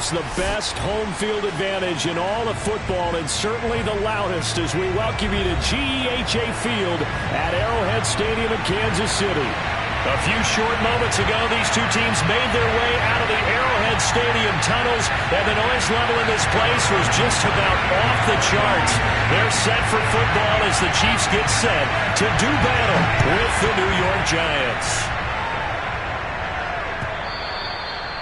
perhaps the best home field advantage in all of football, and certainly the loudest, as we welcome you to GEHA Field at Arrowhead Stadium in Kansas City. A few short moments ago, these two teams made their way out of the Arrowhead Stadium tunnels, and the noise level in this place was just about off the charts. They're set for football as the Chiefs get set to do battle with the New York Giants.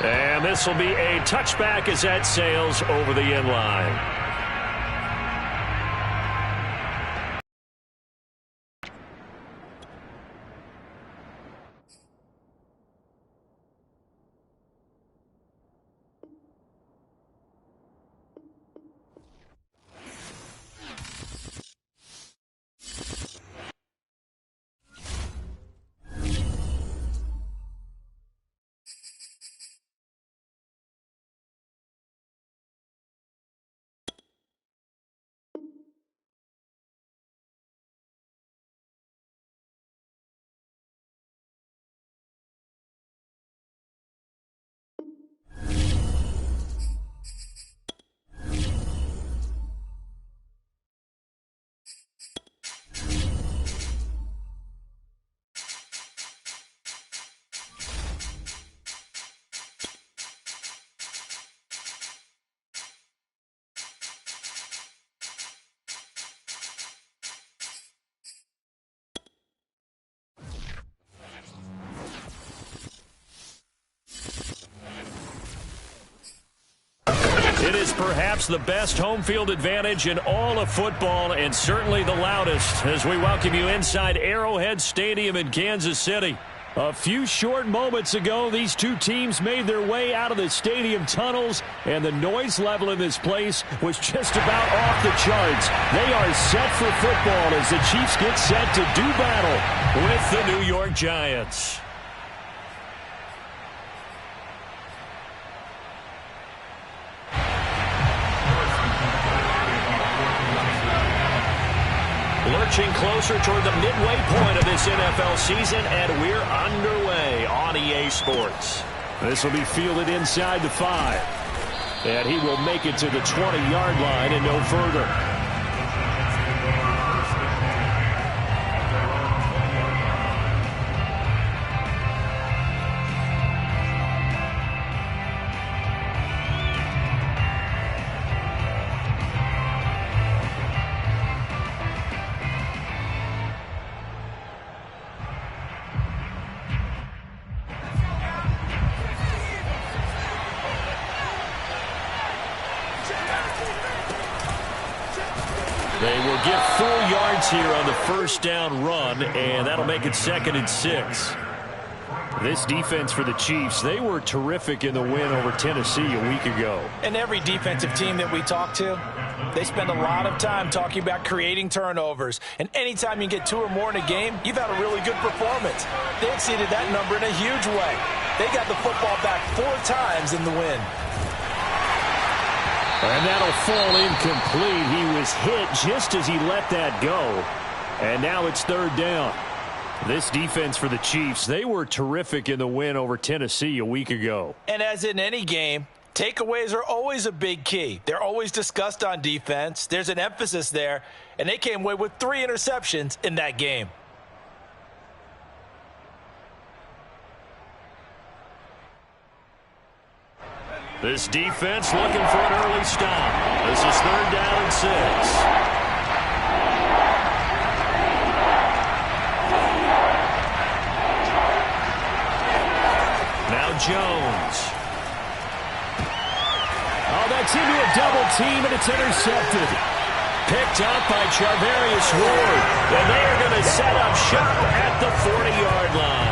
And this will be a touchback as that sails over the end line. It is perhaps the best home field advantage in all of football, and certainly the loudest, as we welcome you inside Arrowhead Stadium in Kansas City. A few short moments ago, these two teams made their way out of the stadium tunnels, and the noise level in this place was just about off the charts. They are set for football as the Chiefs get set to do battle with the New York Giants. Lurching closer toward the midway point of this NFL season, and we're underway on EA Sports. This will be fielded inside the 5. And he will make it to the 20-yard line and no further. They will get 4 yards here on the first down run, and that'll make it 2nd and 6. This defense for the Chiefs, they were terrific in the win over Tennessee a week ago. And every defensive team that we talk to, they spend a lot of time talking about creating turnovers. And anytime you get 2 or more in a game, you've had a really good performance. They exceeded that number in a huge way. They got the football back 4 times in the win. And that'll fall incomplete. He was hit just as he let that go. And now it's 3rd down. This defense for the Chiefs, they were terrific in the win over Tennessee a week ago. And as in any game, takeaways are always a big key. They're always discussed on defense. There's an emphasis there. And they came away with 3 interceptions in that game. This defense looking for an early stop. This is 3rd down and 6. Now Jones. Oh, that's into a double team, and it's intercepted. Picked up by Charvarius Ward. And they are going to set up shop at the 40-yard line.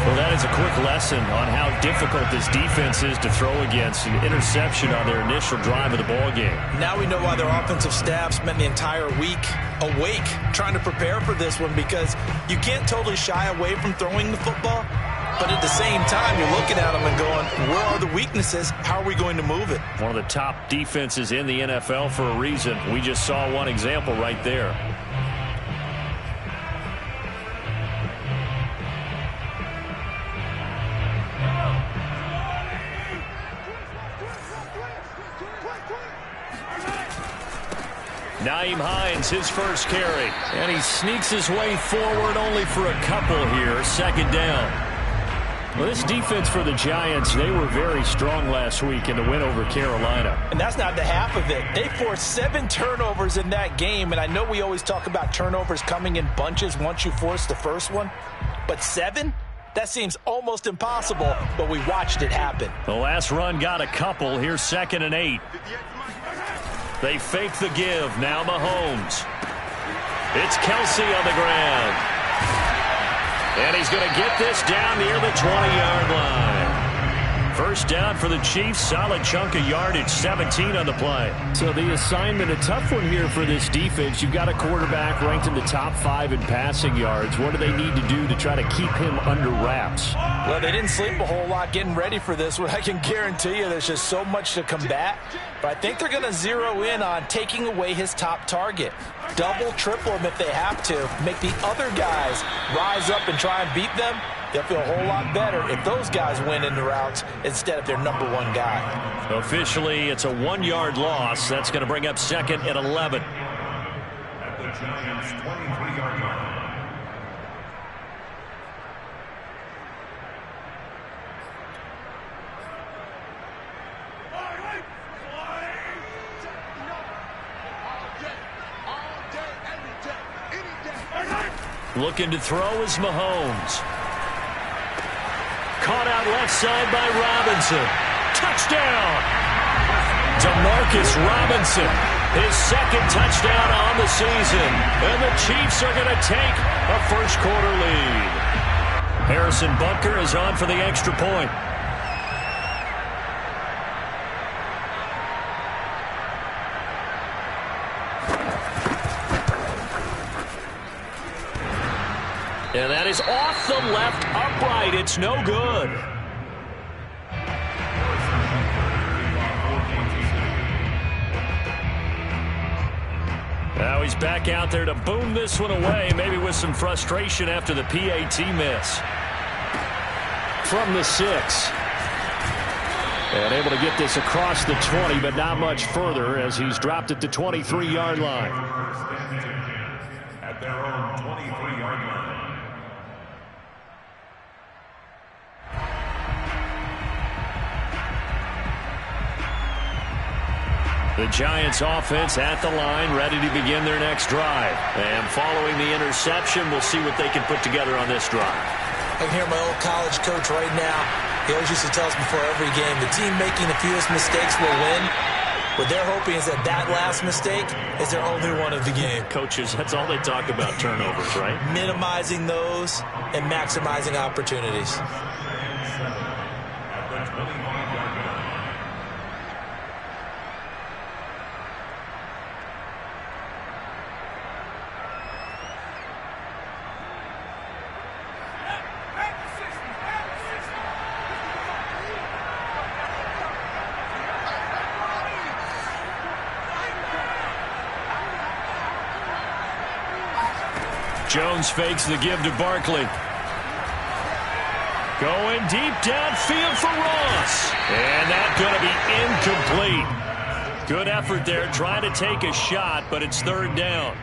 Well, that is a quick lesson on how difficult this defense is to throw against. An interception on their initial drive of the ballgame. Now we know why their offensive staff spent the entire week awake trying to prepare for this one, because you can't totally shy away from throwing the football, but at the same time you're looking at them and going, where are the weaknesses? How are we going to move it? One of the top defenses in the NFL for a reason. We just saw one example right there. Nyheim Hines, his first carry. And he sneaks his way forward only for a couple here. Second down. Well, this defense for the Giants, they were very strong last week in the win over Carolina. And that's not the half of it. They forced 7 turnovers in that game, and I know we always talk about turnovers coming in bunches once you force the first one, but 7? That seems almost impossible, but we watched it happen. The last run got a couple. Here's 2nd and 8. They fake the give. Now Mahomes. It's Kelsey on the ground. And he's going to get this down near the 20-yard line. First down for the Chiefs. Solid chunk of yardage. 17 on the play. So the assignment, a tough one here for this defense. You've got a quarterback ranked in the top 5 in passing yards. What do they need to do to try to keep him under wraps? Well, they didn't sleep a whole lot getting ready for this one. I can guarantee you there's just so much to combat. But I think they're going to zero in on taking away his top target. Double, triple him if they have to. Make the other guys rise up and try and beat them. They'll feel a whole lot better if those guys win in the routes instead of their number 1 guy. Officially, it's a 1-yard loss. That's going to bring up 2nd and 11. At the Giants' 23-yard line. Looking to throw is Mahomes. Caught out left side by Robinson. Touchdown! Demarcus Robinson, his 2nd touchdown on the season. And the Chiefs are going to take a first-quarter lead. Harrison Butker is on for the extra point. And that is off the left upright. It's no good. Now he's back out there to boom this one away, maybe with some frustration after the PAT miss. From the 6. And able to get this across the 20, but not much further as he's dropped at the 23-yard line. At their own 23-yard line. The Giants offense at the line, ready to begin their next drive. And following the interception, we'll see what they can put together on this drive. I can hear my old college coach right now. He always used to tell us before every game, the team making the fewest mistakes will win. What they're hoping is that that last mistake is their only one of the game. Coaches, that's all they talk about, turnovers, right? Minimizing those and maximizing opportunities. Jones fakes the give to Barkley. Going deep downfield for Ross. And that's going to be incomplete. Good effort there, trying to take a shot, but it's 3rd down.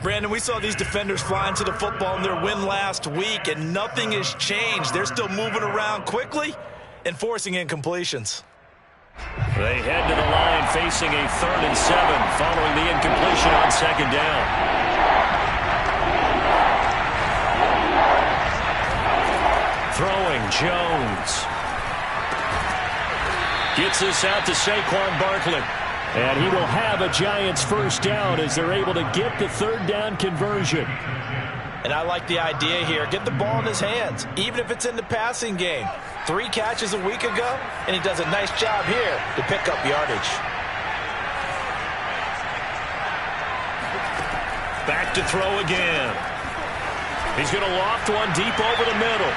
Brandon, we saw these defenders fly into the football in their win last week, and nothing has changed. They're still moving around quickly and forcing incompletions. They head to the line facing a 3rd and 7 following the incompletion on 2nd down. Throwing, Jones. Gets this out to Saquon Barkley. And he will have a Giants first down as they're able to get the 3rd down conversion. And I like the idea here. Get the ball in his hands, even if it's in the passing game. 3 catches a week ago, and he does a nice job here to pick up yardage. Back to throw again. He's going to loft one deep over the middle.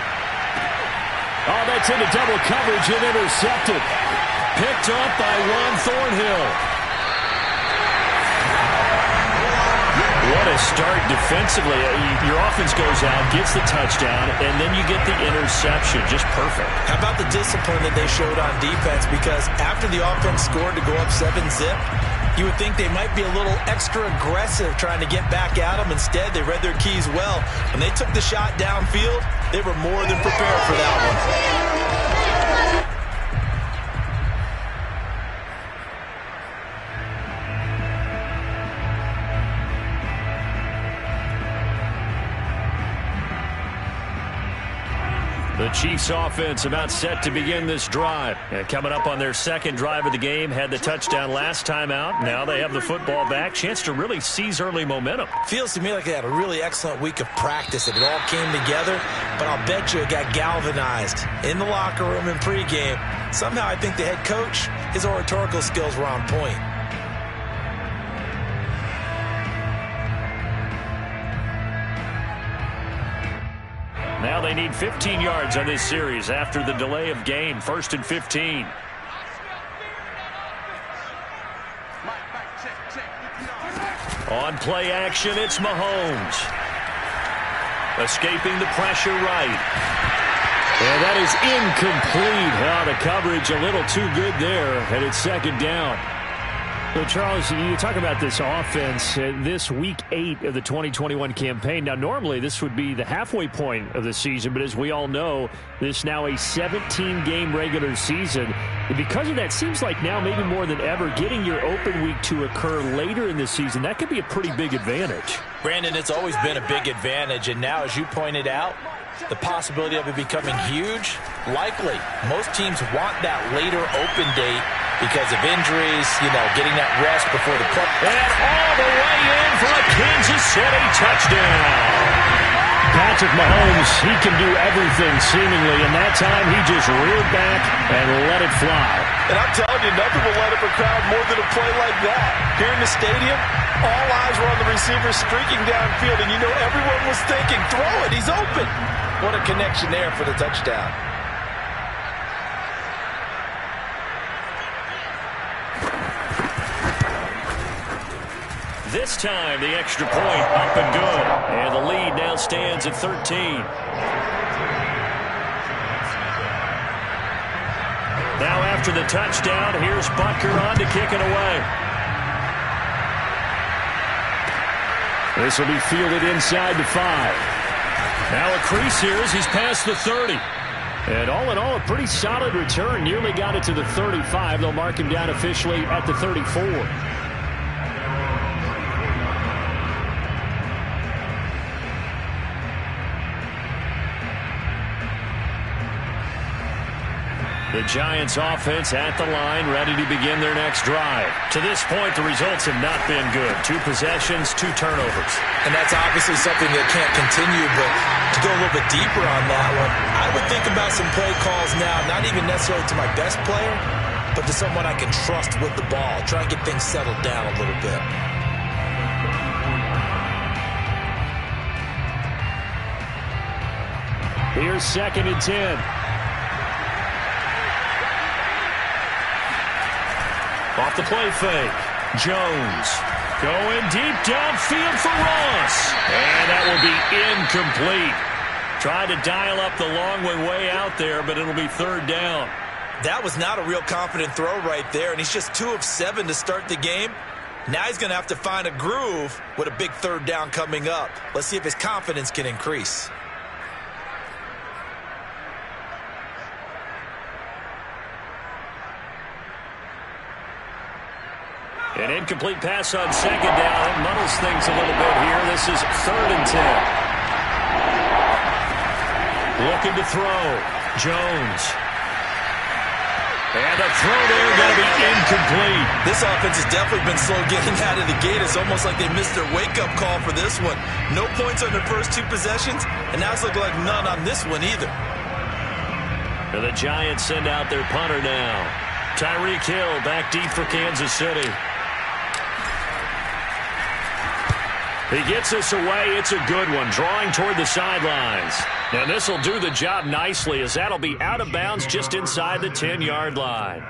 Oh, that's into double coverage and intercepted. Picked up by Juan Thornhill. What a start defensively. Your offense goes out, gets the touchdown, and then you get the interception. Just perfect. How about the discipline that they showed on defense? Because after the offense scored to go up 7-zip, you would think they might be a little extra aggressive trying to get back at them. Instead, they read their keys well. When they took the shot downfield, they were more than prepared for that one. The Chiefs offense about set to begin this drive. And coming up on their second drive of the game, had the touchdown last time out. Now they have the football back. Chance to really seize early momentum. Feels to me like they had a really excellent week of practice. It all came together, but I'll bet you it got galvanized in the locker room in pregame. Somehow I think the head coach, his oratorical skills were on point. Now they need 15 yards on this series after the delay of game. 1st and 15. On play action, it's Mahomes. Escaping the pressure right. And that is incomplete. The coverage a little too good there, and it's 2nd down. So, Charles, you talk about this offense, this week 8 of the 2021 campaign. Now, normally this would be the halfway point of the season, but as we all know, this now a 17-game regular season. And because of that, seems like now maybe more than ever, getting your open week to occur later in the season, that could be a pretty big advantage. Brandon, it's always been a big advantage, and now, as you pointed out, the possibility of it becoming huge, likely. Most teams want that later open date because of injuries, getting that rest before the play. And all the way in for a Kansas City touchdown. Patrick Mahomes, he can do everything seemingly, and that time he just reared back and let it fly. And I'm telling you, nothing will light up a crowd more than a play like that. Here in the stadium, all eyes were on the receiver streaking downfield, and everyone was thinking, throw it, he's open. What a connection there for the touchdown. This time, the extra point up and good. And the lead now stands at 13. Now after the touchdown, here's Butker on to kick it away. This will be fielded inside the 5. Now a crease here as he's past the 30. And all in all, a pretty solid return. Nearly got it to the 35. They'll mark him down officially at the 34. The Giants offense at the line, ready to begin their next drive. To this point, the results have not been good. 2 possessions, 2 turnovers. And that's obviously something that can't continue, but to go a little bit deeper on that one, I would think about some play calls now, not even necessarily to my best player, but to someone I can trust with the ball. Try and get things settled down a little bit. Here's 2nd and 10. Off the play fake. Jones going deep downfield for Ross. And that will be incomplete. Trying to dial up the long one way out there, but it'll be 3rd down. That was not a real confident throw right there, and he's just 2 of 7 to start the game. Now he's going to have to find a groove with a big 3rd down coming up. Let's see if his confidence can increase. An incomplete pass on 2nd down. It muddles things a little bit here. This is 3rd and 10. Looking to throw. Jones. And the throw there going to be incomplete. This offense has definitely been slow getting out of the gate. It's almost like they missed their wake-up call for this one. No points on their first 2 possessions, and now it's looking like none on this one either. And the Giants send out their punter now. Tyreek Hill back deep for Kansas City. He gets us away. It's a good one. Drawing toward the sidelines. And this will do the job nicely as that'll be out of bounds just inside the 10-yard line.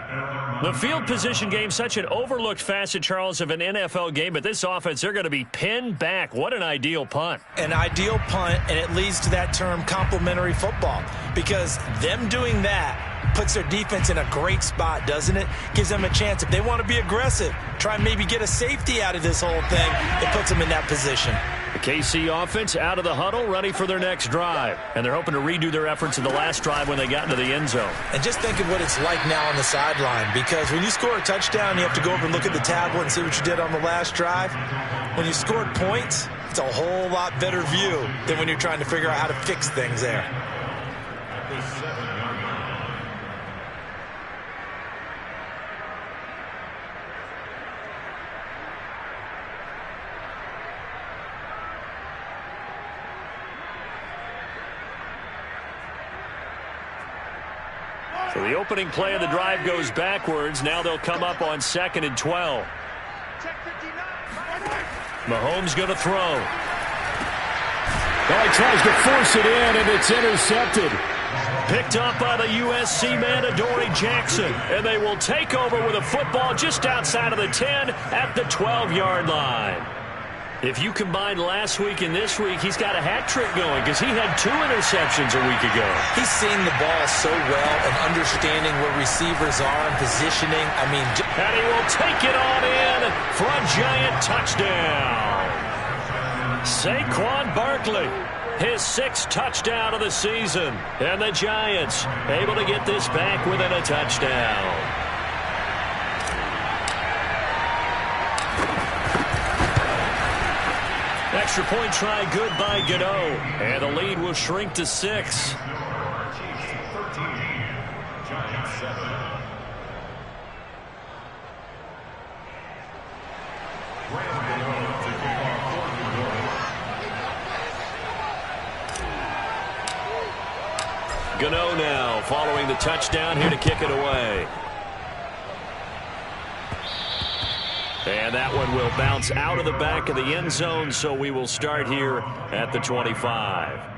The field position game, such an overlooked facet, Charles, of an NFL game, but this offense, they're going to be pinned back. What an ideal punt. An ideal punt, and it leads to that term complementary football, because them doing that puts their defense in a great spot, doesn't it? Gives them a chance. If they want to be aggressive, try and maybe get a safety out of this whole thing, it puts them in that position. The KC offense out of the huddle, ready for their next drive. And they're hoping to redo their efforts in the last drive when they got into the end zone. And just think of what it's like now on the sideline, because when you score a touchdown, you have to go over and look at the tablet and see what you did on the last drive. When you scored points, it's a whole lot better view than when you're trying to figure out how to fix things there. So the opening play of the drive goes backwards. Now they'll come up on 2nd and 12. Mahomes going to throw. Oh, he tries to force it in, and it's intercepted. Picked up by the USC man, Adoree Jackson. And they will take over with a football just outside of the 10 at the 12-yard line. If you combine last week and this week, he's got a hat trick going because he had 2 interceptions a week ago. He's seeing the ball so well and understanding where receivers are and positioning. And he will take it on in for a giant touchdown. Saquon Barkley, his 6th touchdown of the season. And the Giants able to get this back within a touchdown. Extra point try good by Gano. And the lead will shrink to 6. Chiefs 13, Giants 7. Gano now following the touchdown here to kick it away. And that one will bounce out of the back of the end zone, so we will start here at the 25.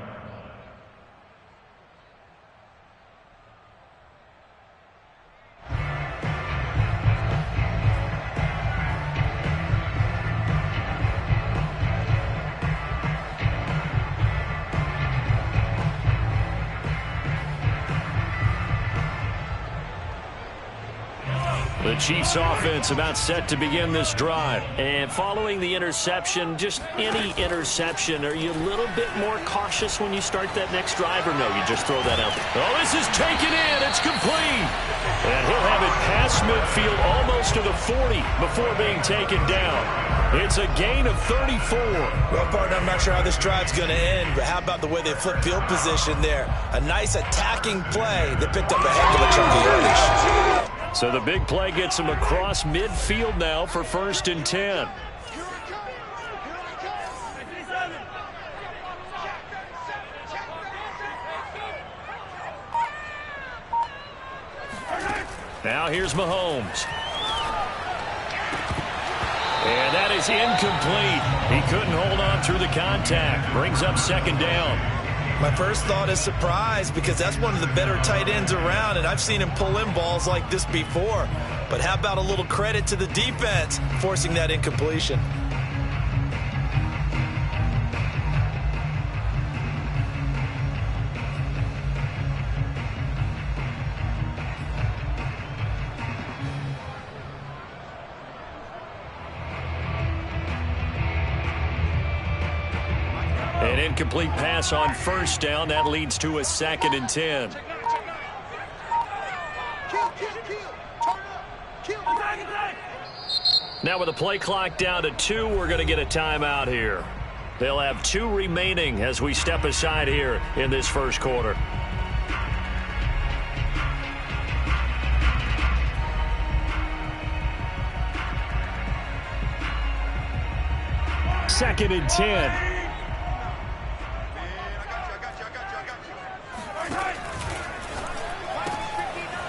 The Chiefs offense about set to begin this drive. And following the interception, just any interception, are you a little bit more cautious when you start that next drive, or no, you just throw that out there? Oh, this is taken in. It's complete. And he'll have it past midfield almost to the 40 before being taken down. It's a gain of 34. Well, partner, I'm not sure how this drive's going to end, but how about the way they flip field position there? A nice attacking play that picked up a heck of a chunk of yardage. So the big play gets him across midfield now for 1st and 10. Now here's Mahomes. And that is incomplete. He couldn't hold on through the contact. Brings up 2nd down. My first thought is surprise, because that's one of the better tight ends around, and I've seen him pull in balls like this before. But how about a little credit to the defense forcing that incompletion? An incomplete pass on 1st down. That leads to a 2nd and 10. Now with the play clock down to 2, we're going to get a timeout here. They'll have 2 remaining as we step aside here in this 1st quarter. Second and 10.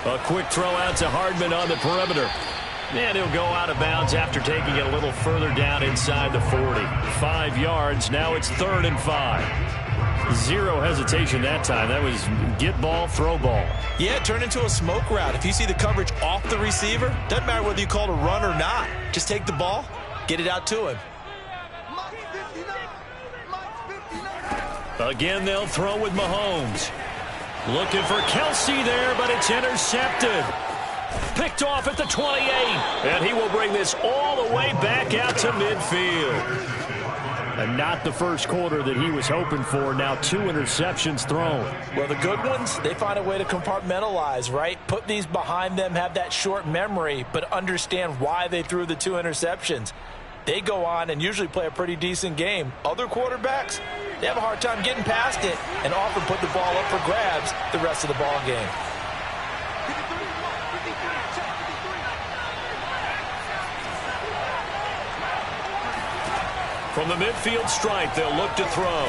A quick throw out to Hardman on the perimeter. And he'll go out of bounds after taking it a little further down inside the 40. 5 yards. Now it's 3rd and 5. Zero hesitation that time. That was get ball, throw ball. Yeah, it turned into a smoke route. If you see the coverage off the receiver, doesn't matter whether you call it a run or not. Just take the ball, get it out to him. Again, they'll throw with Mahomes. Looking for Kelsey there, but it's intercepted. Picked off at the 28. And he will bring this all the way back out to midfield. And not the first quarter that he was hoping for. Now 2 interceptions thrown. Well, the good ones, they find a way to compartmentalize, right? Put these behind them, have that short memory, but understand why they threw the 2 interceptions. They go on and usually play a pretty decent game. Other quarterbacks, they have a hard time getting past it and often put the ball up for grabs the rest of the ball game. From the midfield stripe, they'll look to throw.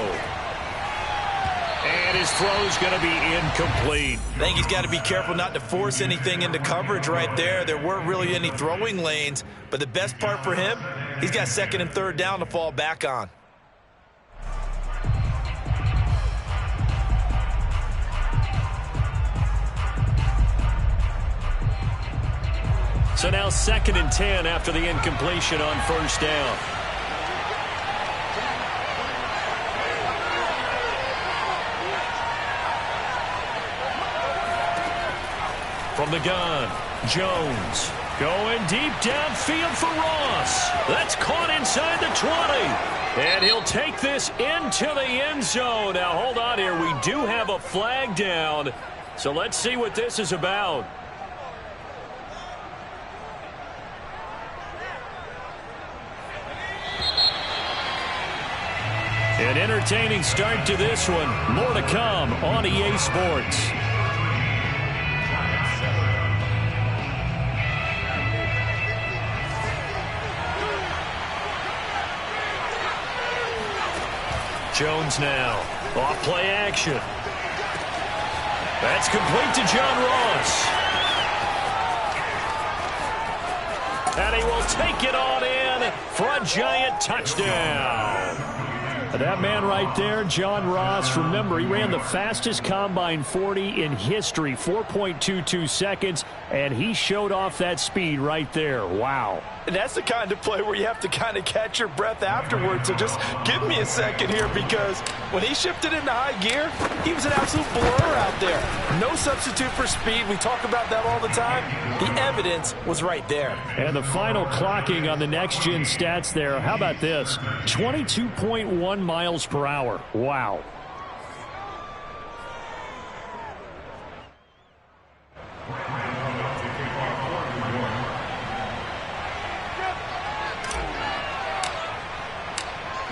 And his throw's going to be incomplete. I think he's got to be careful not to force anything into coverage right there. There weren't really any throwing lanes, but the best part for him, he's got 2nd and 3rd down to fall back on. So now 2nd and 10 after the incompletion on 1st down. From the gun, Jones going deep downfield for Ross. That's caught inside the 20. And he'll take this into the end zone. Now, hold on here. We do have a flag down. So let's see what this is about. An entertaining start to this one. More to come on EA Sports. Jones now. Off play action. That's complete to John Ross. And he will take it on in for a giant touchdown. That man right there, John Ross, remember, he ran the fastest combine 40 in history, 4.22 seconds, and he showed off that speed right there. Wow. And that's the kind of play where you have to kind of catch your breath afterwards. So just give me a second here, because when he shifted into high gear, he was an absolute blur out there. No substitute for speed. We talk about that all the time. The evidence was right there. And the final clocking on the next-gen stats there, how about this? 22.1 miles per hour. Wow.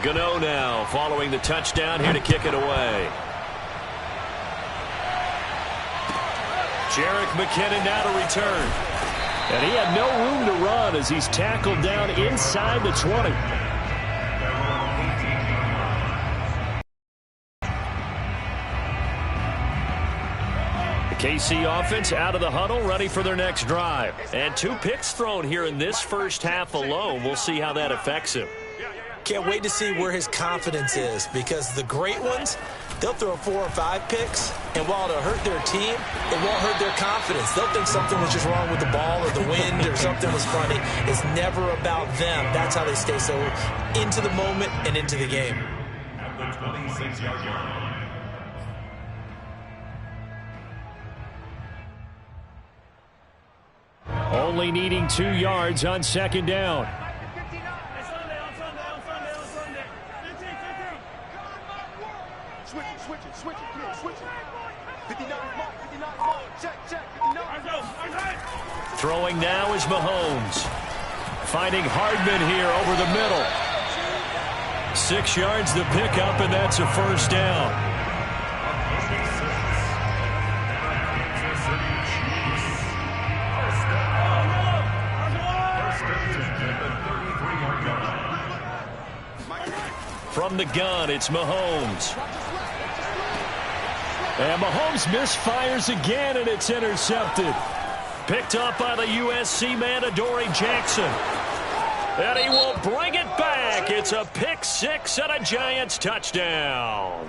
Gano now following the touchdown here to kick it away. Jerick McKinnon now to return. And he had no room to run as he's tackled down inside the 20. KC offense out of the huddle, ready for their next drive. And 2 picks thrown here in this first half alone. We'll see how that affects him. Can't wait to see where his confidence is, because the great ones, they'll throw 4 or 5 picks, and while it'll hurt their team, it won't hurt their confidence. They'll think something was just wrong with the ball or the wind or something was funny. It's never about them. That's how they stay so into the moment and into the game. At the 26-yard line. Only needing 2 yards on 2nd down. Throwing now is Mahomes. Finding Hardman here over the middle. 6 yards the pickup, and that's a 1st down. From the gun, it's Mahomes. And Mahomes misfires again, and it's intercepted. Picked up by the USC man, Adoree Jackson. And he will bring it back. It's a pick 6 and a Giants touchdown.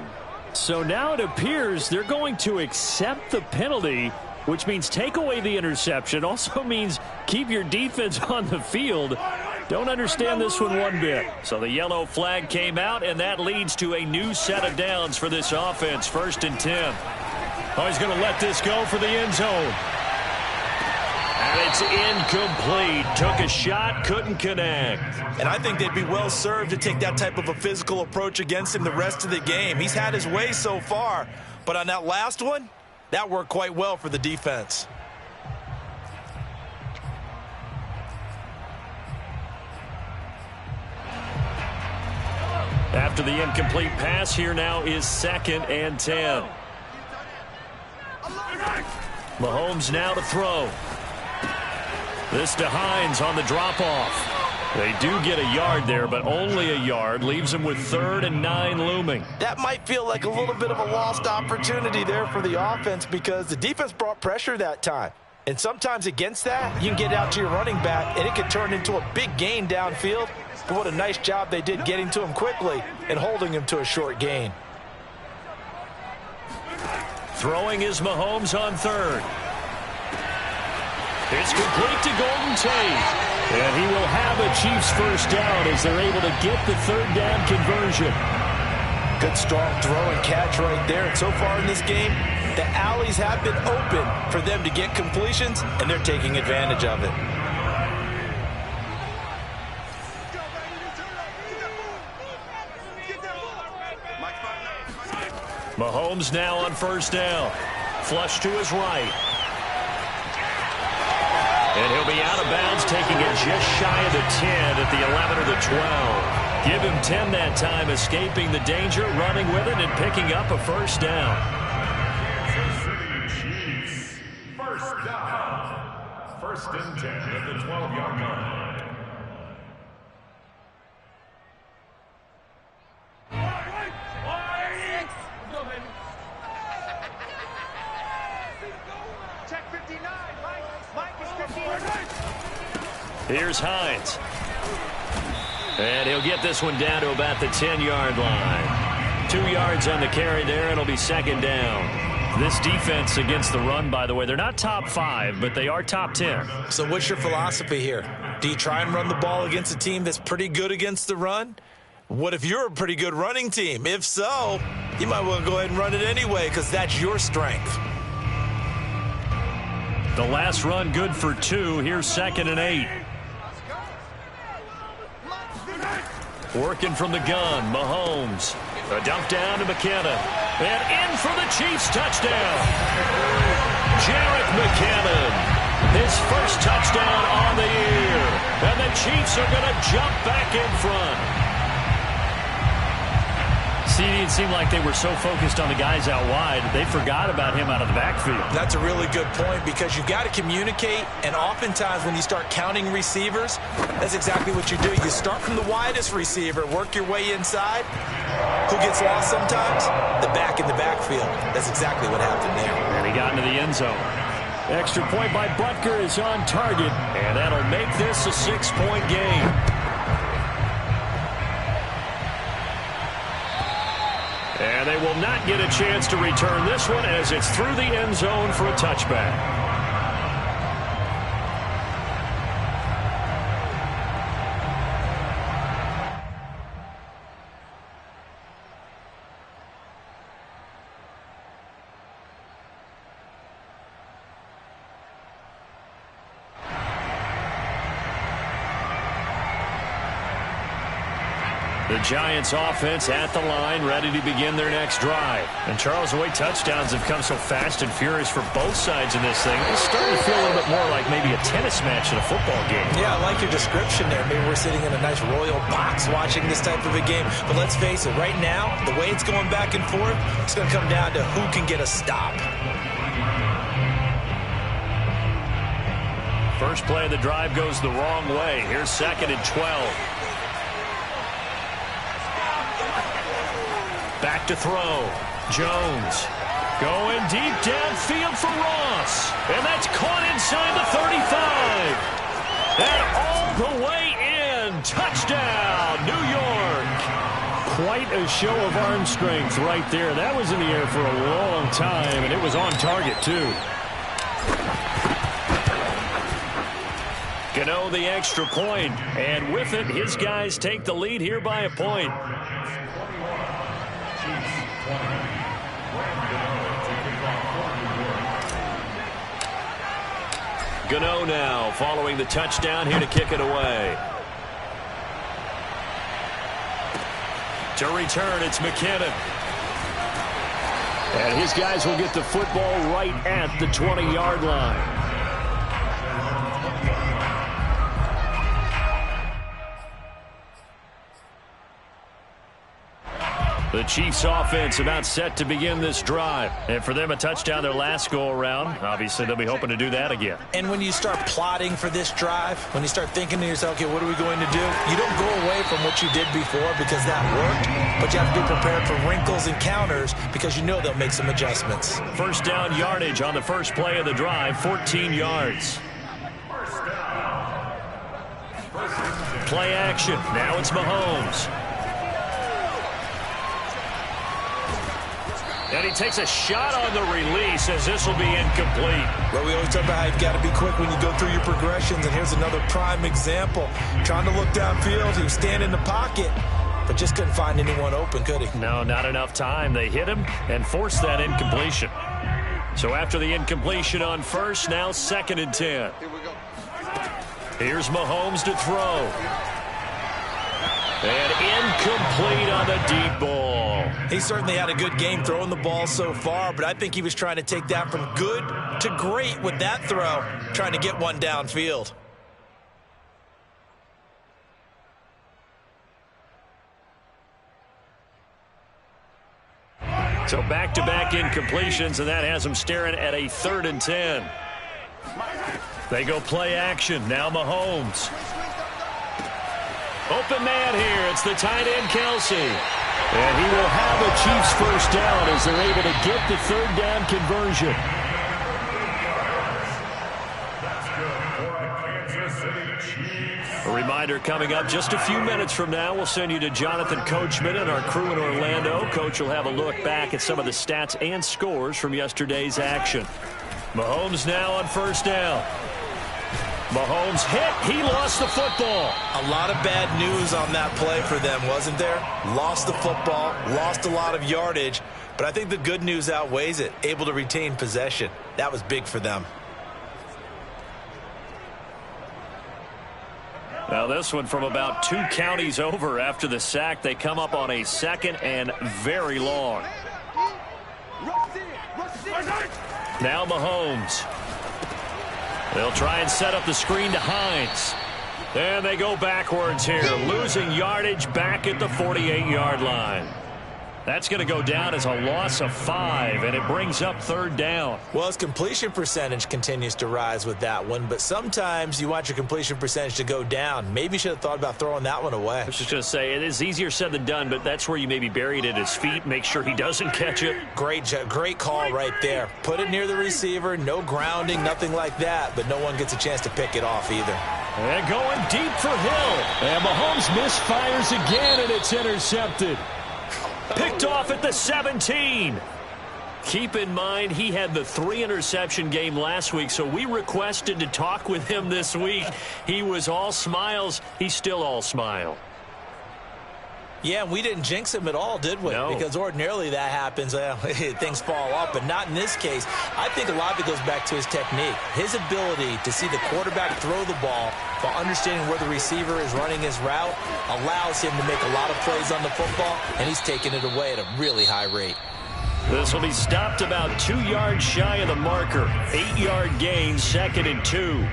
So now it appears they're going to accept the penalty, which means take away the interception. Also means keep your defense on the field. Don't understand this one bit. So the yellow flag came out, and that leads to a new set of downs for this offense. 1st and 10. Oh, he's going to let this go for the end zone. And it's incomplete. Took a shot, couldn't connect. And I think they'd be well served to take that type of a physical approach against him the rest of the game. He's had his way so far. But on that last one, that worked quite well for the defense. After the incomplete pass, here now is 2nd and 10. Mahomes now to throw. This to Hines on the drop-off. They do get a yard there, but only a yard. Leaves them with 3rd and 9 looming. That might feel like a little bit of a lost opportunity there for the offense because the defense brought pressure that time. And sometimes against that, you can get out to your running back, and it could turn into a big gain downfield. But what a nice job they did getting to him quickly and holding him to a short gain. Throwing is Mahomes on 3rd. It's complete to Golden Tate. And he will have a Chiefs first down as they're able to get the 3rd down conversion. Good strong throw and catch right there. And so far in this game, the alleys have been open for them to get completions, and they're taking advantage of it. Mahomes now on 1st down. Flush to his right. And he'll be out of bounds, taking it just shy of the 10 at the 11 or the 12. Give him 10 that time, escaping the danger, running with it, and picking up a 1st down. Chiefs, 1st down. 1st and 10 at the 12-yard line. Here's Hines. And he'll get this one down to about the 10-yard line. 2 yards on the carry there. It'll be 2nd down. This defense against the run, by the way, they're not top 5, but they are top 10. So what's your philosophy here? Do you try and run the ball against a team that's pretty good against the run? What if you're a pretty good running team? If so, you might want to go ahead and run it anyway because that's your strength. The last run good for 2. Here's 2nd and 8. Working from the gun, Mahomes. A dump down to McKinnon. And in for the Chiefs touchdown. Jarek McKinnon. His first touchdown on the year. And the Chiefs are going to jump back in front. See, it seemed like they were so focused on the guys out wide, they forgot about him out of the backfield. That's a really good point because you've got to communicate, and oftentimes when you start counting receivers, that's exactly what you do. You start from the widest receiver, work your way inside. Who gets lost sometimes? The back in the backfield. That's exactly what happened there. And he got into the end zone. Extra point by Butker is on target, and that'll make this a 6-point game. And they will not get a chance to return this one as it's through the end zone for a touchback. The Giants offense at the line, ready to begin their next drive. And Charles, the way touchdowns have come so fast and furious for both sides in this thing, it's starting to feel a little bit more like maybe a tennis match in a football game. Yeah, I like your description there. Maybe we're sitting in a nice royal box watching this type of a game. But let's face it, right now, the way it's going back and forth, it's going to come down to who can get a stop. First play of the drive goes the wrong way. Here's 2nd and 12. Back to throw. Jones going deep downfield for Ross. And that's caught inside the 35. And all the way in. Touchdown, New York. quite a show of arm strength right there. That was in the air for a long time, and it was on target, too. Gano the extra point, and with it, his guys take the lead here by a point. Gano now following the touchdown here to kick it away. To return, it's McKinnon. And his guys will get the football right at the 20-yard line. The Chiefs offense about set to begin this drive. And for them, a touchdown their last go-around. Obviously, they'll be hoping to do that again. And when you start plotting for this drive, when you start thinking to yourself, okay, what are we going to do? You don't go away from what you did before because that worked, but you have to be prepared for wrinkles and counters because you know they'll make some adjustments. First down yardage on the first play of the drive, 14 yards. Play action. Now it's Mahomes. And he takes a shot on the release as this will be incomplete. Well, we always talk about how you've got to be quick when you go through your progressions, and here's another prime example. Trying to look downfield, he was standing in the pocket, but just couldn't find anyone open, could he? No, not enough time. They hit him and forced that incompletion. So after the incompletion on first, now 2nd and 10. Here's Mahomes to throw. And incomplete on the deep ball. He certainly had a good game throwing the ball so far, but I think he was trying to take that from good to great with that throw, trying to get one downfield. So back-to-back incompletions, and that has him staring at a 3rd and 10. They go play action. Now Mahomes. Open man here. It's the tight end, Kelsey. And he will have a Chiefs first down as they're able to get the 3rd down conversion. A reminder coming up just a few minutes from now. We'll send you to Jonathan Coachman and our crew in Orlando. Coach will have a look back at some of the stats and scores from yesterday's action. Mahomes now on first down. Mahomes hit. He lost the football. A lot of bad news on that play for them, wasn't there? Lost the football, lost a lot of yardage, but I think the good news outweighs it. Able to retain possession. That was big for them. Now this one from about 2 counties over after the sack. They come up on a 2nd and very long. Now Mahomes. They'll try and set up the screen to Hines. And they go backwards here, losing yardage back at the 48-yard line. That's going to go down as a loss of 5, and it brings up 3rd down. Well, his completion percentage continues to rise with that one, but sometimes you want your completion percentage to go down. Maybe you should have thought about throwing that one away. I was just going to say, it is easier said than done, but that's where you maybe bury it at his feet, make sure he doesn't catch it. Great call right there. Put it near the receiver, no grounding, nothing like that, but no one gets a chance to pick it off either. And going deep for Hill. And Mahomes misfires again, and it's intercepted. Picked off at the 17. Keep in mind, he had the 3-interception game last week, so we requested to talk with him this week. He was all smiles. He's still all smile. Yeah, we didn't jinx him at all, did we? No. Because ordinarily that happens. Things fall off, but not in this case. I think a lot of it goes back to his technique. His ability to see the quarterback throw the ball while understanding where the receiver is running his route allows him to make a lot of plays on the football, and he's taking it away at a really high rate. This will be stopped about 2 yards shy of the marker. 8-yard gain, 2nd and 2.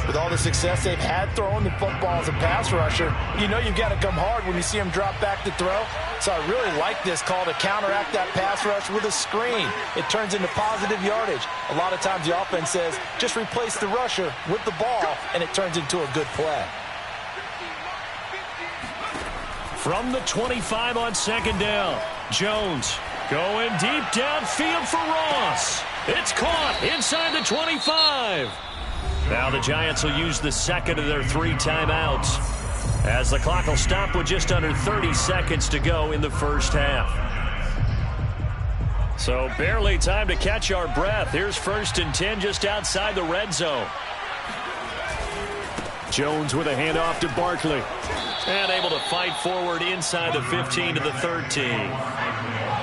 With all the success they've had throwing the football as a pass rusher, you know you've got to come hard when you see him drop back to throw. So I really like this call to counteract that pass rush with a screen. It turns into positive yardage. A lot of times the offense says, just replace the rusher with the ball, and it turns into a good play. From the 25 on 2nd down, Jones going deep downfield for Ross. It's caught inside the 25. Now the Giants will use the 2nd of their 3 timeouts. As the clock will stop with just under 30 seconds to go in the first half. So barely time to catch our breath. Here's 1st and 10 just outside the red zone. Jones with a handoff to Barkley. And able to fight forward inside the 15 to the 13.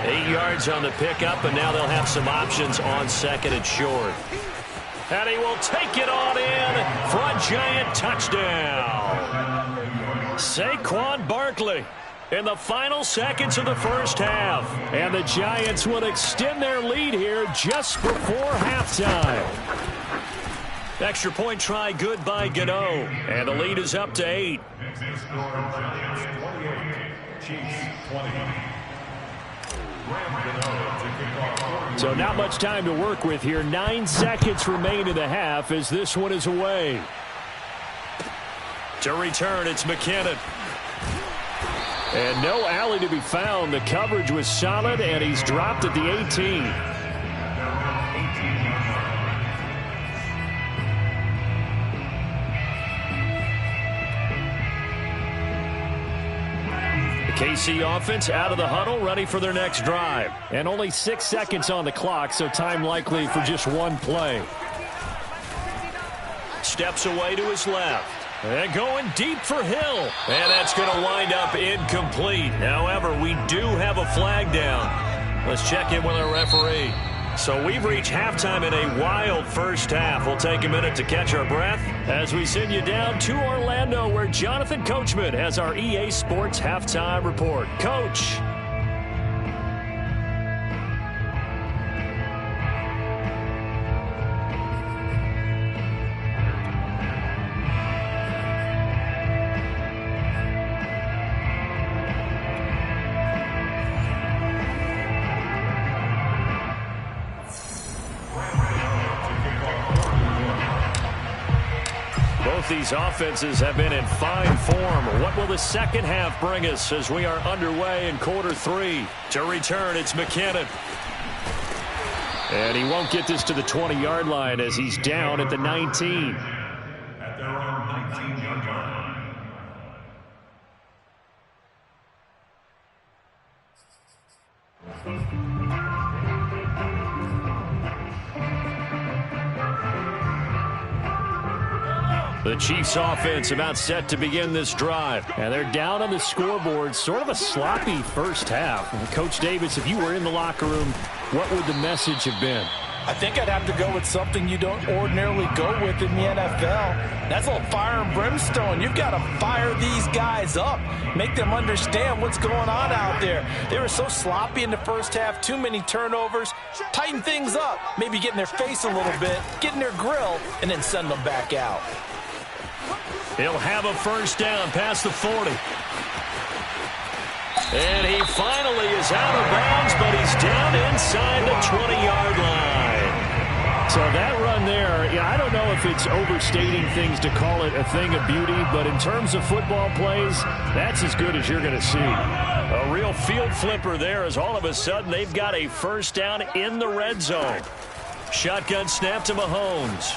8 yards on the pickup, and now they'll have some options on 2nd and short. And he will take it on in for a giant touchdown. Saquon Barkley in the final seconds of the first half. And the Giants will extend their lead here just before halftime. Extra point try good by Gano. And the lead is up to 8. Giants 28, Chiefs 20. So not much time to work with here. 9 seconds remain in the half as this one is away. To return, it's McKinnon. And no alley to be found. The coverage was solid, and he's dropped at the 18. KC offense out of the huddle, ready for their next drive. And only 6 seconds on the clock, so time likely for just one play. Steps away to his left. And going deep for Hill. And that's going to wind up incomplete. However, we do have a flag down. Let's check in with our referee. So we've reached halftime in a wild first half. We'll take a minute to catch our breath as we send you down to Orlando, where Jonathan Coachman has our EA Sports halftime report. Coach. These offenses have been in fine form. What will the second half bring us as we are underway in quarter 3? To return, it's McKinnon. And he won't get this to the 20-yard line as he's down at the 19. At their own 19-yard line. The Chiefs offense about set to begin this drive. And they're down on the scoreboard. Sort of a sloppy first half. And Coach Davis, if you were in the locker room, what would the message have been? I think I'd have to go with something you don't ordinarily go with in the NFL. That's a little fire and brimstone. You've got to fire these guys up. Make them understand what's going on out there. They were so sloppy in the first half. Too many turnovers. Tighten things up. Maybe get in their face a little bit. Get in their grill. And then send them back out. He'll have a first down past the 40. And he finally is out of bounds, but he's down inside the 20-yard line. So that run there, I don't know if it's overstating things to call it a thing of beauty, but in terms of football plays, that's as good as you're going to see. A real field flipper there as all of a sudden they've got a first down in the red zone. Shotgun snap to Mahomes.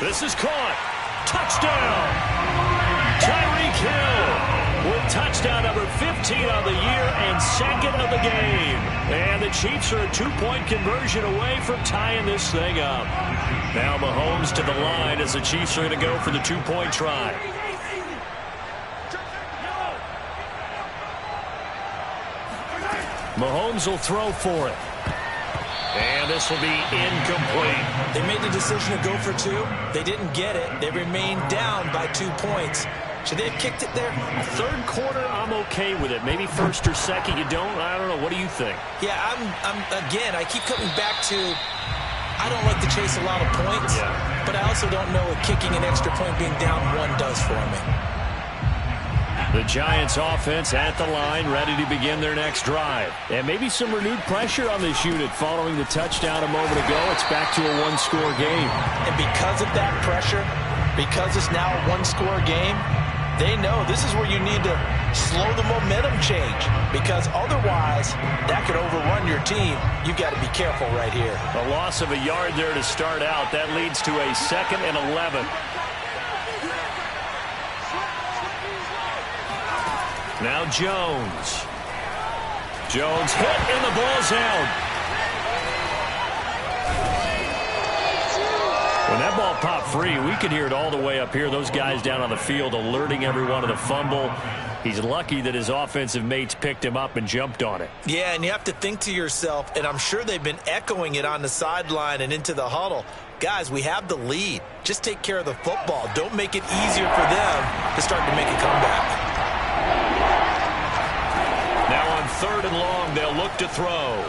This is caught. Touchdown! Tyreek Hill with touchdown number 15 on the year and second of the game. And the Chiefs are a 2-point conversion away from tying this thing up. Now Mahomes to the line as the Chiefs are going to go for the 2-point try. Mahomes will throw for it. And this will be incomplete. They made the decision to go for 2. They didn't get it. They remained down by 2 points. Should they have kicked it there? Third quarter, I'm okay with it. Maybe first or second, you don't. I don't know. What do you think? Yeah, again, I keep coming back to I don't like to chase a lot of points, but I also don't know what kicking an extra point being down 1 does for me. The Giants offense at the line, ready to begin their next drive. And maybe some renewed pressure on this unit following the touchdown a moment ago. It's back to a 1-score game. And because of that pressure, because it's now a 1-score game, they know this is where you need to slow the momentum change, because otherwise that could overrun your team. You've got to be careful right here. A loss of a yard there to start out. That leads to a 2nd and 11. Now Jones. Jones hit, and the ball's out. When that ball popped free, we could hear it all the way up here. Those guys down on the field alerting everyone of the fumble. He's lucky that his offensive mates picked him up and jumped on it. Yeah, and you have to think to yourself, and I'm sure they've been echoing it on the sideline and into the huddle. Guys, we have the lead. Just take care of the football. Don't make it easier for them to start to make a comeback. Now on 3rd and long, they'll look to throw.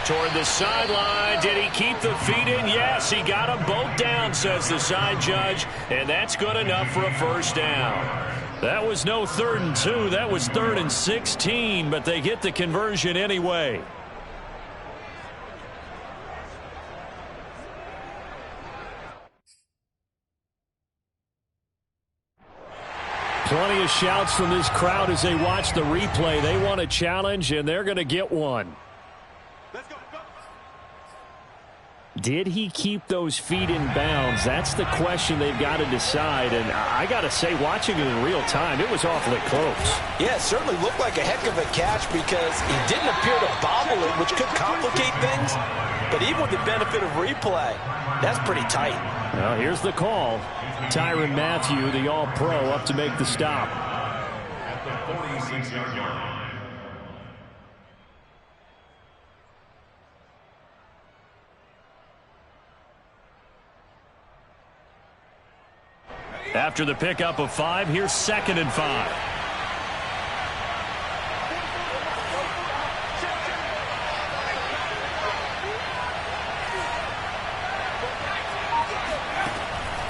Toward the sideline. Did he keep the feet in? Yes, he got them both down, says the side judge, and that's good enough for a first down. That was no 3rd and 2. That was 3rd and 16, but they get the conversion anyway. Plenty of shouts from this crowd as they watch the replay. They want a challenge, and they're going to get one. Did he keep those feet in bounds? That's the question they've got to decide. And I got to say, watching it in real time, it was awfully close. Yeah, it certainly looked like a heck of a catch because he didn't appear to bobble it, which could complicate things. But even with the benefit of replay, that's pretty tight. Well, here's the call. Tyrann Mathieu, the All-Pro, up to make the stop. At the 46-yard line. After the pickup of 5, here's 2nd and 5.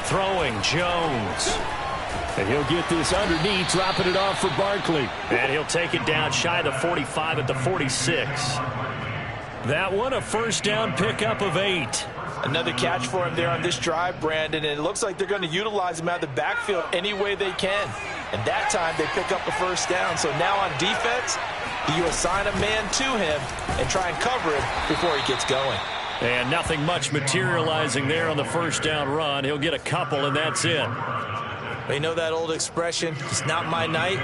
Throwing Jones. And he'll get this underneath, dropping it off for Barkley. And he'll take it down shy of the 45 at the 46. That one, a first down pickup of 8. Another catch for him there on this drive, Brandon, and it looks like they're going to utilize him out of the backfield any way they can. And that time they pick up a first down. So now on defense, do you assign a man to him and try and cover him before he gets going? And nothing much materializing there on the first down run. He'll get a couple, and that's it. You know that old expression, it's not my night?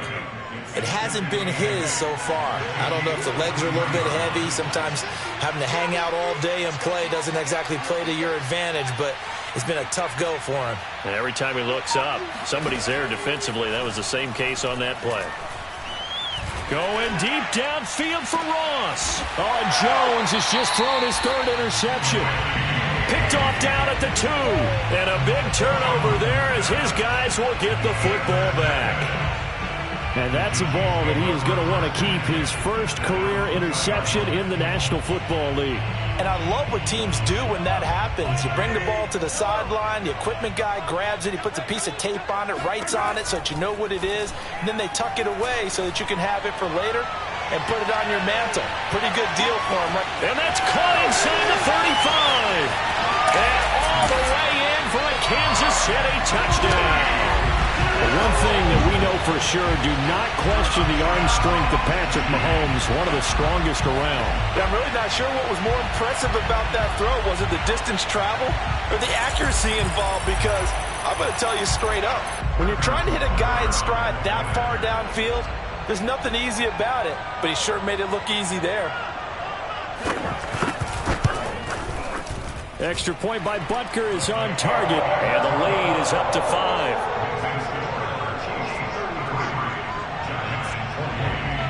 It hasn't been his so far. I don't know if the legs are a little bit heavy. Sometimes having to hang out all day and play doesn't exactly play to your advantage, but it's been a tough go for him. And every time he looks up, somebody's there defensively. That was the same case on that play. Going deep downfield for Ross. Oh, Jones has just thrown his 3rd interception. Picked off down at the 2. And a big turnover there as his guys will get the football back. And that's a ball that he is going to want to keep, his first career interception in the National Football League. And I love what teams do when that happens. You bring the ball to the sideline, the equipment guy grabs it, he puts a piece of tape on it, writes on it so that you know what it is, and then they tuck it away so that you can have it for later and put it on your mantle. Pretty good deal for him. And that's caught inside the 35. And all the way in for a Kansas City touchdown. One thing that we know for sure, do not question the arm strength of Patrick Mahomes, one of the strongest around. Yeah, I'm really not sure what was more impressive about that throw. Was it the distance travel or the accuracy involved? Because I'm going to tell you straight up, when you're trying to hit a guy in stride that far downfield, there's nothing easy about it, but he sure made it look easy there. Extra point by Butker is on target, and the lead is up to 5.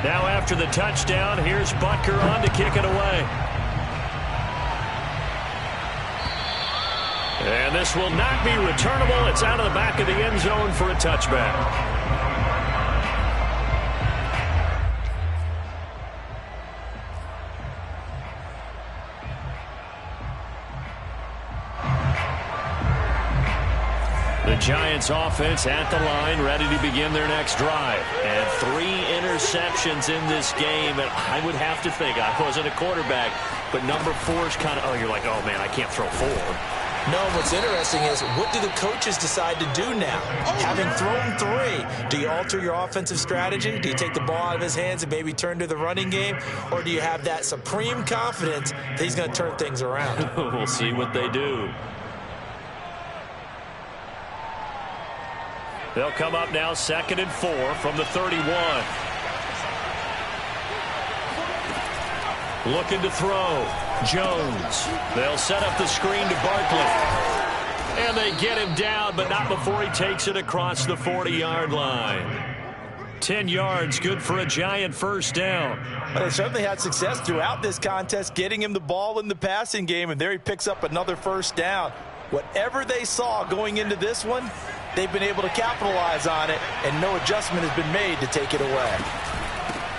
Now after the touchdown, here's Butker on to kick it away. And this will not be returnable. It's out of the back of the end zone for a touchback. The Giants offense at the line, ready to begin their next drive. And 3 interceptions in this game. And I would have to think, I wasn't a quarterback, but number 4 is kind of, oh, you're like, oh, man, I can't throw 4. No, what's interesting is, what do the coaches decide to do now? Having thrown 3, do you alter your offensive strategy? Do you take the ball out of his hands and maybe turn to the running game? Or do you have that supreme confidence that he's going to turn things around? We'll see what they do. They'll come up now 2nd and 4 from the 31. Looking to throw. Jones. They'll set up the screen to Barkley. And they get him down, but not before he takes it across the 40-yard line. 10 yards, good for a giant first down. But they certainly had success throughout this contest, getting him the ball in the passing game, and there he picks up another first down. Whatever they saw going into this one, they've been able to capitalize on it, and no adjustment has been made to take it away.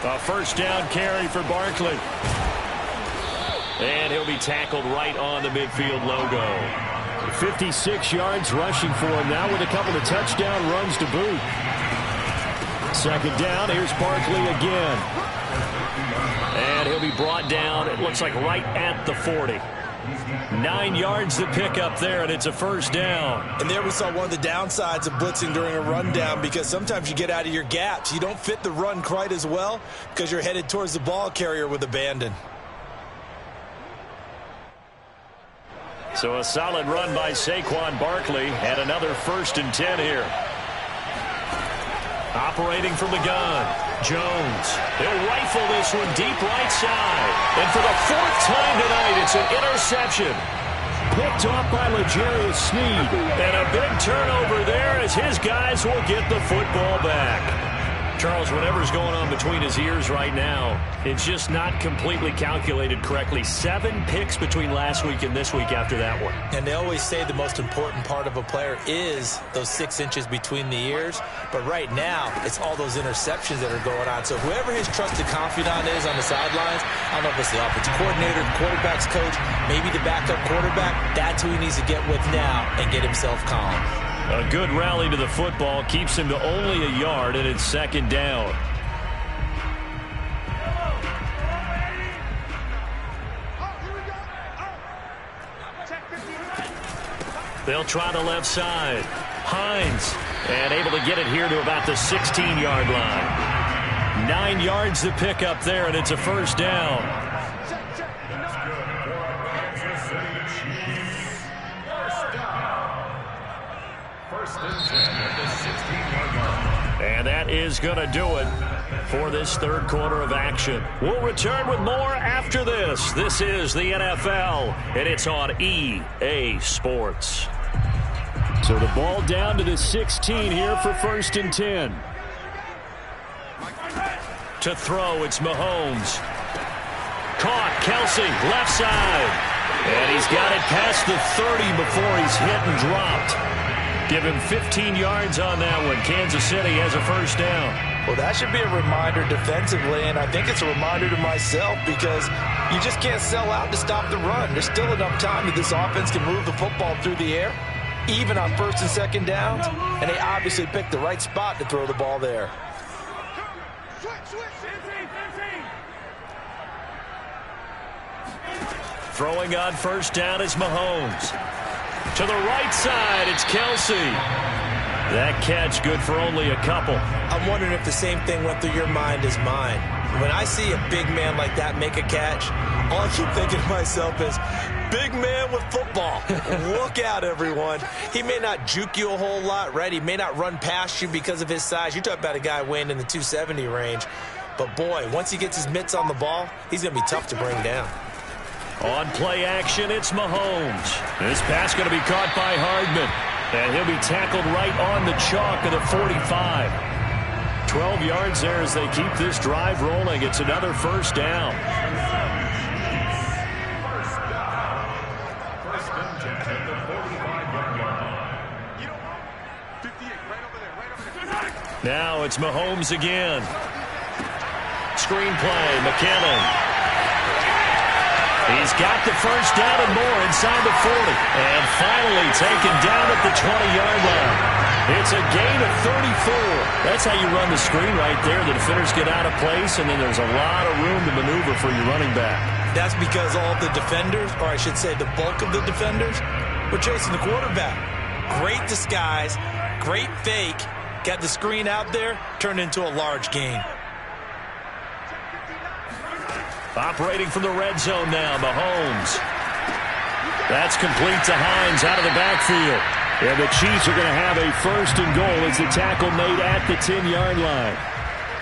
A first down carry for Barkley. And he'll be tackled right on the midfield logo. 56 yards rushing for him now with a couple of touchdown runs to boot. 2nd down, here's Barkley again. And he'll be brought down, it looks like right at the 40. 9 yards to pick up there, and it's a first down. And there we saw one of the downsides of blitzing during a rundown, because sometimes you get out of your gaps. You don't fit the run quite as well because you're headed towards the ball carrier with abandon. So a solid run by Saquon Barkley, and another 1st and 10 here. Operating from the gun, Jones. He'll rifle this one deep right side. And for the 4th time tonight, it's an interception. Picked off by L'Jarius Sneed. And a big turnover there as his guys will get the football back. Charles, whatever's going on between his ears right now, it's just not completely calculated correctly. 7 picks between last week and this week after that one. And they always say the most important part of a player is those 6 inches between the ears. But right now, it's all those interceptions that are going on. So whoever his trusted confidant is on the sidelines, I don't know if it's the offensive coordinator, the quarterback's coach, maybe the backup quarterback, that's who he needs to get with now and get himself calm. A good rally to the football keeps him to only a yard, and it's 2nd down. They'll try the left side. Hines, and able to get it here to about the 16-yard line. 9 yards to pick up there, and it's a first down. And that is going to do it for this 3rd quarter of action. We'll return with more after this. This is the NFL, and it's on EA Sports. So the ball down to the 16 here for 1st and 10. To throw, it's Mahomes. Caught, Kelsey, left side. And he's got it past the 30 before he's hit and dropped. Give him 15 yards on that one. Kansas City has a first down. Well, that should be a reminder defensively, and I think it's a reminder to myself, because you just can't sell out to stop the run. There's still enough time that this offense can move the football through the air, even on 1st and 2nd downs, and they obviously picked the right spot to throw the ball there. Throwing on first down is Mahomes. To the right side, it's Kelsey. That catch good for only a couple. I'm wondering if the same thing went through your mind as mine. When I see a big man like that make a catch, all I keep thinking to myself is, big man with football. Look out, everyone. He may not juke you a whole lot, right? He may not run past you because of his size. You're talking about a guy weighing in the 270 range. But, boy, once he gets his mitts on the ball, he's going to be tough to bring down. On play action, it's Mahomes. This pass going to be caught by Hardman. And he'll be tackled right on the chalk of the 45. 12 yards there as they keep this drive rolling. It's another first down. Now it's Mahomes again. Screenplay, McKinnon. He's got the first down and more inside the 40. And finally taken down at the 20-yard line. It's a gain of 34. That's how you run the screen right there. The defenders get out of place, and then there's a lot of room to maneuver for your running back. That's because all the defenders, or I should say the bulk of the defenders, were chasing the quarterback. Great disguise, great fake. Got the screen out there, turned into a large gain. Operating from the red zone now, Mahomes. That's complete to Hines out of the backfield. And the Chiefs are going to have a first and goal as the tackle made at the 10-yard line.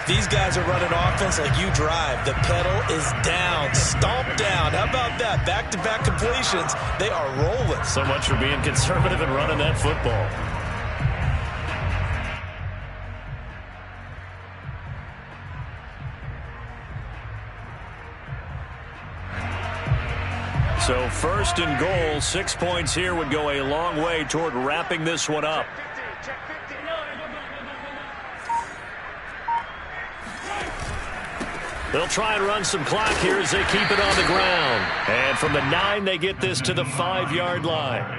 These guys are running offense like you drive. The pedal is down, stomp down. How about that? Back-to-back completions. They are rolling. So much for being conservative and running that football. So first and goal, 6 points here would go a long way toward wrapping this one up. They'll try and run some clock here as they keep it on the ground. And from the 9, they get this to the 5-yard line.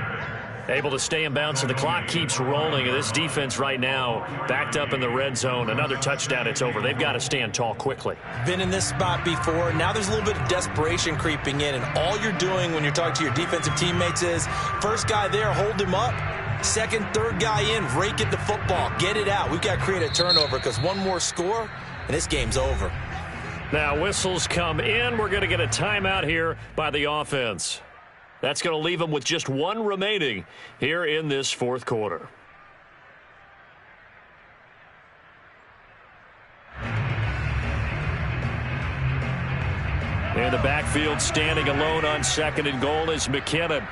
Able to stay in bounds, so the clock keeps rolling. And this defense right now backed up in the red zone. Another touchdown, it's over. They've got to stand tall quickly. Been in this spot before. Now there's a little bit of desperation creeping in. And all you're doing when you're talking to your defensive teammates is, first guy there, hold him up. Second, third guy in, rake at the football. Get it out. We've got to create a turnover because one more score, and this game's over. Now whistles come in. We're going to get a timeout here by the offense. That's going to leave them with just one remaining here in this fourth quarter. In the backfield, standing alone on second and goal is McKinnon.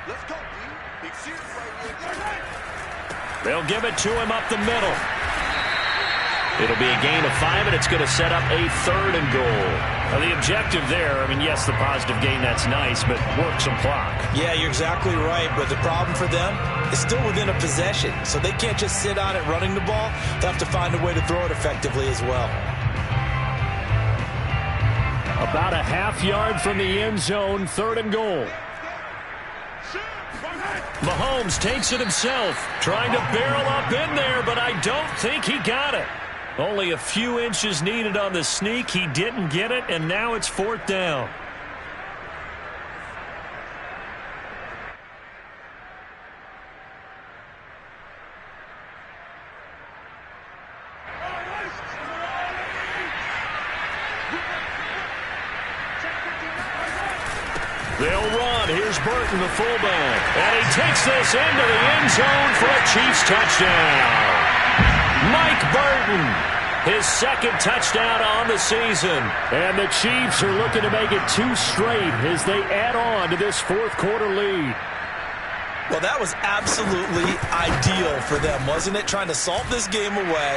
They'll give it to him up the middle. It'll be a gain of 5, and it's going to set up a third and goal. Now, the objective there, I mean, yes, the positive gain, that's nice, but work some clock. Yeah, you're exactly right, but the problem for them is still within a possession, so they can't just sit on it running the ball. They'll have to find a way to throw it effectively as well. About a half yard from the end zone, third and goal. Mahomes takes it himself, trying to barrel up in there, but I don't think he got it. Only a few inches needed on the sneak. He didn't get it, and now it's fourth down. They'll run. Here's Burton, the fullback. And he takes this into the end zone for a Chiefs touchdown. Mike Burton, his second touchdown on the season. And the Chiefs are looking to make it 2 straight as they add on to this fourth quarter lead. Well, that was absolutely ideal for them, wasn't it? Trying to salt this game away.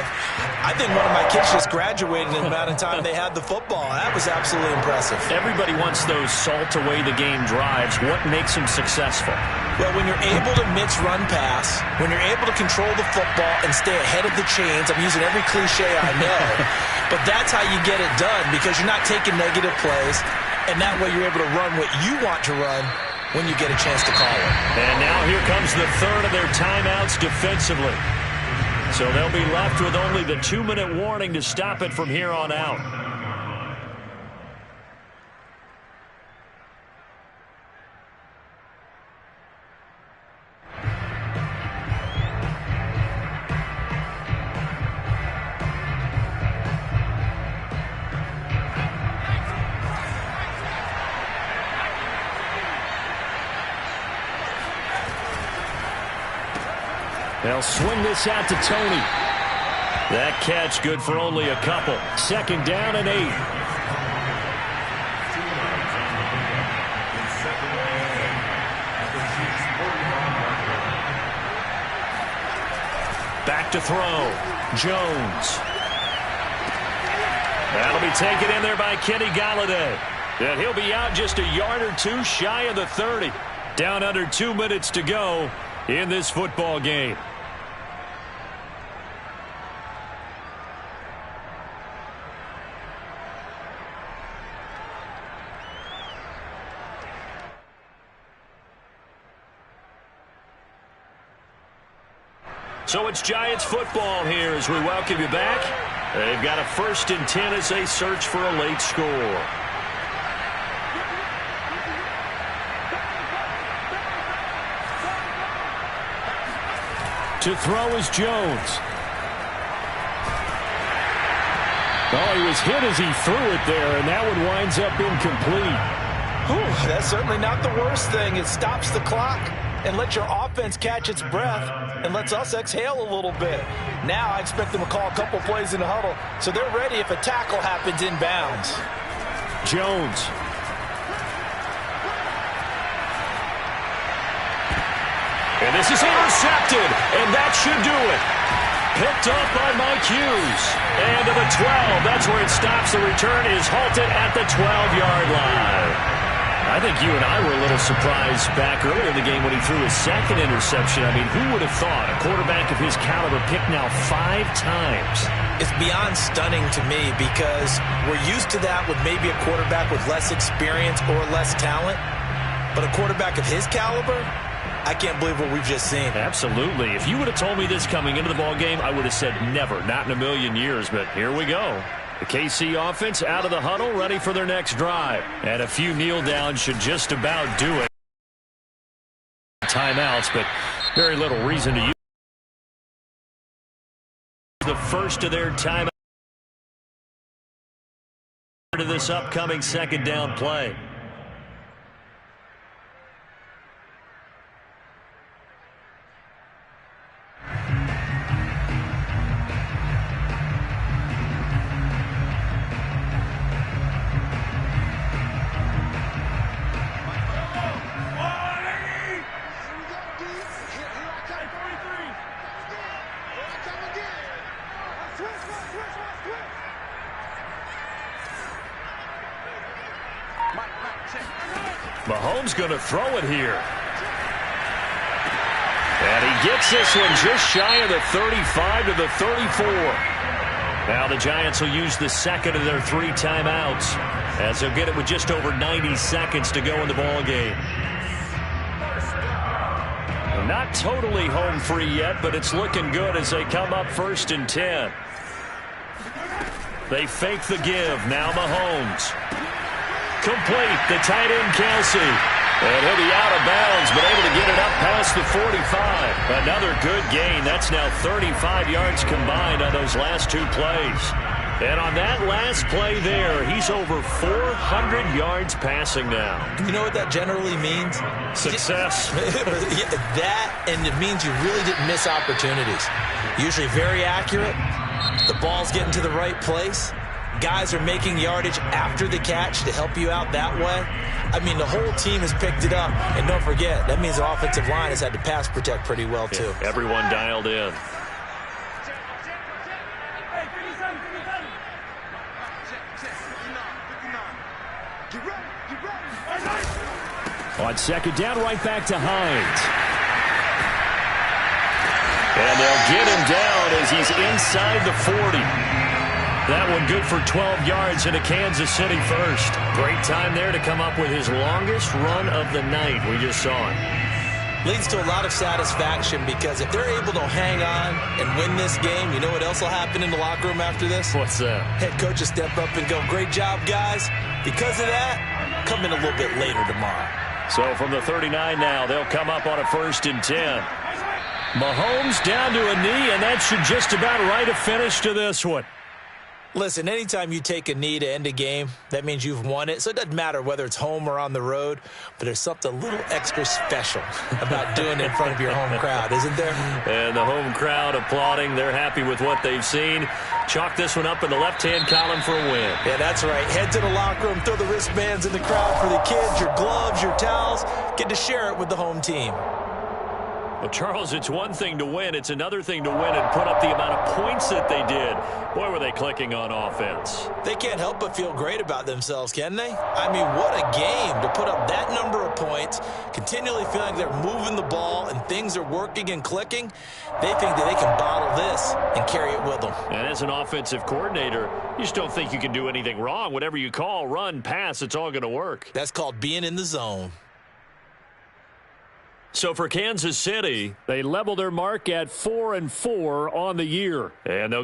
I think one of my kids just graduated in the amount of time they had the football. That was absolutely impressive. Everybody wants those salt-away-the-game drives. What makes them successful? Well, when you're able to mix run pass, when you're able to control the football and stay ahead of the chains, I'm using every cliche I know, but that's how you get it done because you're not taking negative plays, and that way you're able to run what you want to run when you get a chance to call it. And now here comes the third of their timeouts defensively. So they'll be left with only the 2-minute warning to stop it from here on out. They'll swing this out to Tony. That catch good for only a couple. Second down and 8. Back to throw. Jones. That'll be taken in there by Kenny Golladay. And he'll be out just a yard or two shy of the 30. Down under 2 minutes to go in this football game. So it's Giants football here as we welcome you back. They've got a 1st and 10 as they search for a late score. To throw is Jones. Oh, he was hit as he threw it there, and that one winds up incomplete. Whew, that's certainly not the worst thing. It stops the clock and lets your offense offense catch its breath and lets us exhale a little bit. Now I expect them to call a couple plays in the huddle so they're ready if a tackle happens inbounds. Jones. And this is intercepted, and that should do it. Picked up by Mike Hughes. And to the 12, that's where it stops. The return is halted at the 12-yard line. I think you and I were a little surprised back earlier in the game when he threw his second interception. I mean, who would have thought a quarterback of his caliber picked now 5 times? It's beyond stunning to me because we're used to that with maybe a quarterback with less experience or less talent. But a quarterback of his caliber, I can't believe what we've just seen. Absolutely. If you would have told me this coming into the ballgame, I would have said never, not in a million years. But here we go. The KC offense out of the huddle, ready for their next drive. And a few kneel downs should just about do it. Timeouts, but very little reason to use the first of their timeouts to this upcoming second down play. Mahomes going to throw it here. And he gets this one just shy of the 35 to the 34. Now the Giants will use the second of their 3 timeouts as they'll get it with just over 90 seconds to go in the ballgame. Not totally home free yet, but it's looking good as they come up 1st and 10. They fake the give. Now Mahomes. Complete, the tight end Kelsey. And he'll be out of bounds, but able to get it up past the 45. Another good gain. That's now 35 yards combined on those last 2 plays. And on that last play there, he's over 400 yards passing now. You know what that generally means? Success. That, and it means you really didn't miss opportunities. Usually very accurate. The ball's getting to the right place. Guys are making yardage after the catch to help you out that way. I mean, the whole team has picked it up. And don't forget, that means the offensive line has had to pass protect pretty well, too. Yeah, everyone dialed in. On second down, right back to Hines. And they'll get him down as he's inside the 40. That one good for 12 yards into Kansas City first. Great time there to come up with his longest run of the night. We just saw it. Leads to a lot of satisfaction because if they're able to hang on and win this game, you know what else will happen in the locker room after this? What's that? Head coach will step up and go, great job, guys. Because of that, come in a little bit later tomorrow. So from the 39 now, they'll come up on a 1st and 10. Mahomes down to a knee, and that should just about write a finish to this one. Listen, anytime you take a knee to end a game, that means you've won it. So it doesn't matter whether it's home or on the road, but there's something a little extra special about doing it in front of your home crowd, isn't there? And the home crowd applauding. They're happy with what they've seen. Chalk this one up in the left-hand column for a win. Yeah, that's right. Head to the locker room, throw the wristbands in the crowd for the kids, your gloves, your towels. Get to share it with the home team. Well, Charles, it's one thing to win. It's another thing to win and put up the amount of points that they did. Boy, were they clicking on offense. They can't help but feel great about themselves, can they? I mean, what a game to put up that number of points, continually feeling they're moving the ball and things are working and clicking. They think that they can bottle this and carry it with them. And as an offensive coordinator, you just don't think you can do anything wrong. Whatever you call, run, pass, it's all going to work. That's called being in the zone. So for Kansas City, they level their mark at 4-4 on the year. And they'll get